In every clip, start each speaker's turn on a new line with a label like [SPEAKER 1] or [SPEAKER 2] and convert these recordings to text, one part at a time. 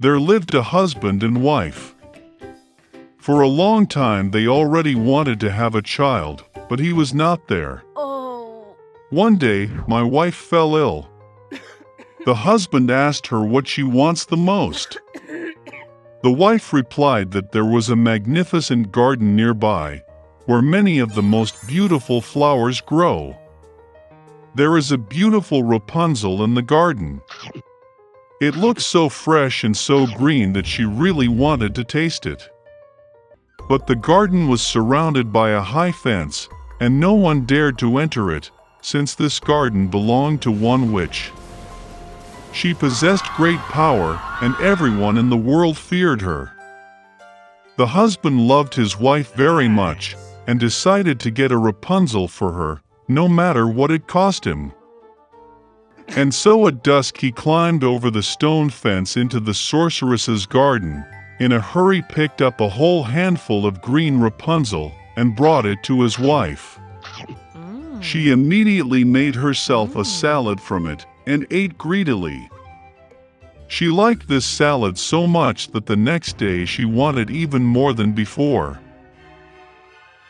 [SPEAKER 1] there lived a husband and wife. For a long time they already wanted to have a child, but he was not there.
[SPEAKER 2] Oh.
[SPEAKER 1] One day, my wife fell ill. The husband asked her what she wants the most. The wife replied that there was a magnificent garden nearby, where many of the most beautiful flowers grow. There is a beautiful Rapunzel in the garden. It looked so fresh and so green that she really wanted to taste it. But the garden was surrounded by a high fence, and no one dared to enter it, since this garden belonged to one witch. She possessed great power, and everyone in the world feared her. The husband loved his wife very much, and decided to get a Rapunzel for her, no matter what it cost him. And so at dusk he climbed over the stone fence into the sorceress's garden, in a hurry picked up a whole handful of green Rapunzel, and brought it to his wife. She immediately made herself a salad from it, and ate greedily. She liked this salad so much that the next day she wanted even more than before.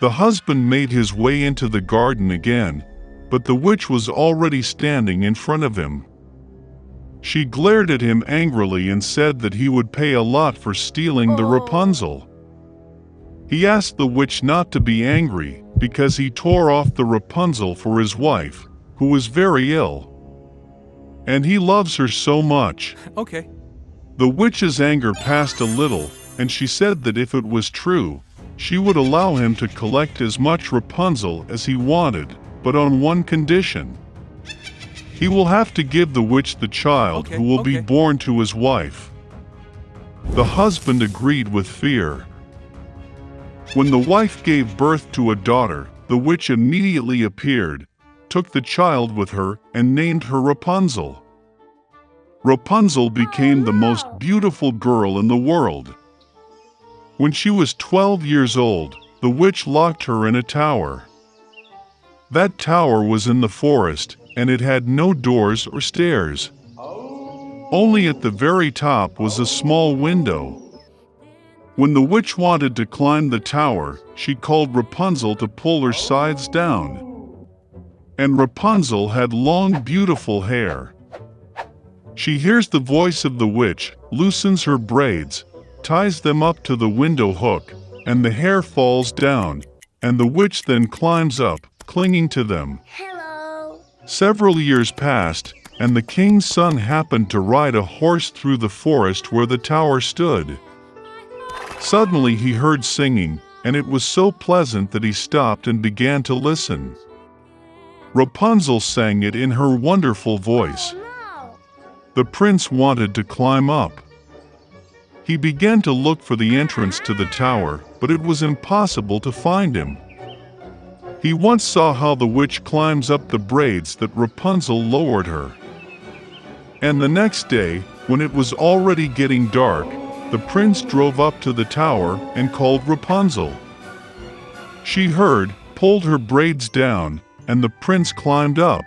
[SPEAKER 1] The husband made his way into the garden again, but the witch was already standing in front of him. She glared at him angrily and said that he would pay a lot for stealing the Rapunzel. He asked the witch not to be angry, because he tore off the Rapunzel for his wife, who was very ill. And he loves her so much.
[SPEAKER 3] Okay.
[SPEAKER 1] The witch's anger passed a little, and she said that if it was true, she would allow him to collect as much Rapunzel as he wanted, but on one condition. He will have to give the witch the child who will be born to his wife. The husband agreed with fear. When the wife gave birth to a daughter, the witch immediately appeared, took the child with her, and named her Rapunzel. Rapunzel became the most beautiful girl in the world. When she was 12 years old, the witch locked her in a tower. That tower was in the forest, and it had no doors or stairs. Only at the very top was a small window. When the witch wanted to climb the tower, she called Rapunzel to pull her sides down. And Rapunzel had long, beautiful hair. She hears the voice of the witch, loosens her braids, ties them up to the window hook, and the hair falls down, and the witch then climbs up, clinging to them.
[SPEAKER 2] Hello.
[SPEAKER 1] Several years passed, and the king's son happened to ride a horse through the forest where the tower stood. Suddenly he heard singing, and it was so pleasant that he stopped and began to listen. Rapunzel sang it in her wonderful voice. The prince wanted to climb up. He began to look for the entrance to the tower, but it was impossible to find him. He once saw how the witch climbs up the braids that Rapunzel lowered her. And the next day, when it was already getting dark, the prince drove up to the tower and called Rapunzel. She heard, pulled her braids down, and the prince climbed up.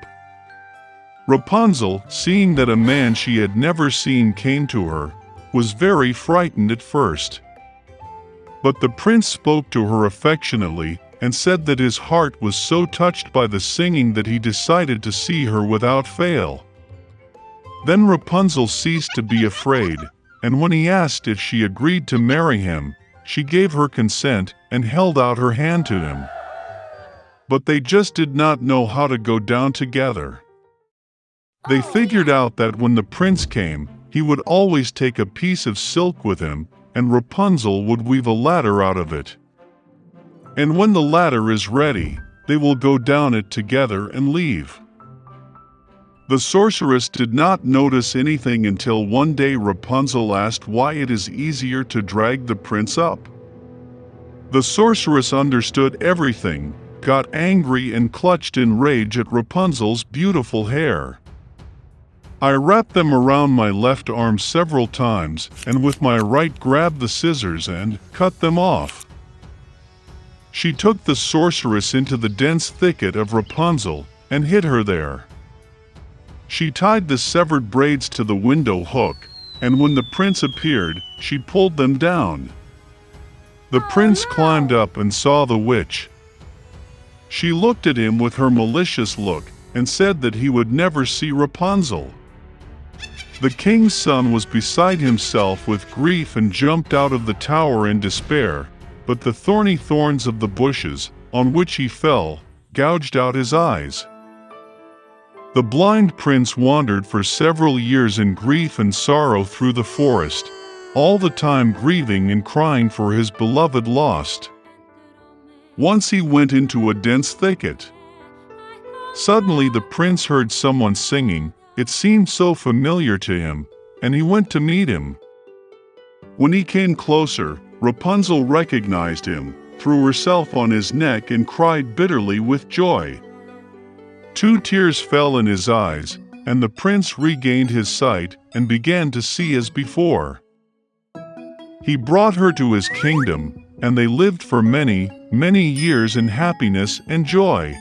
[SPEAKER 1] Rapunzel, seeing that a man she had never seen came to her, was very frightened at first. But the prince spoke to her affectionately and said that his heart was so touched by the singing that he decided to see her without fail. Then Rapunzel ceased to be afraid, and when he asked if she agreed to marry him, she gave her consent and held out her hand to him. But they just did not know how to go down together. They figured out that when the prince came, he would always take a piece of silk with him, and Rapunzel would weave a ladder out of it. And when the ladder is ready, they will go down it together and leave. The sorceress did not notice anything until one day Rapunzel asked why it is easier to drag the prince up. The sorceress understood everything, got angry and clutched in rage at Rapunzel's beautiful hair. I wrapped them around my left arm several times, and with my right grabbed the scissors and cut them off. She took the sorceress into the dense thicket of Rapunzel and hid her there. She tied the severed braids to the window hook, and when the prince appeared, she pulled them down. The prince climbed up and saw the witch. She looked at him with her malicious look and said that he would never see Rapunzel. The king's son was beside himself with grief and jumped out of the tower in despair, but the thorny thorns of the bushes, on which he fell, gouged out his eyes. The blind prince wandered for several years in grief and sorrow through the forest, all the time grieving and crying for his beloved lost. Once he went into a dense thicket. Suddenly the prince heard someone singing. It seemed so familiar to him, and he went to meet him. When he came closer, Rapunzel recognized him, threw herself on his neck and cried bitterly with joy. 2 tears fell in his eyes, and the prince regained his sight and began to see as before. He brought her to his kingdom, and they lived for many, many years in happiness and joy.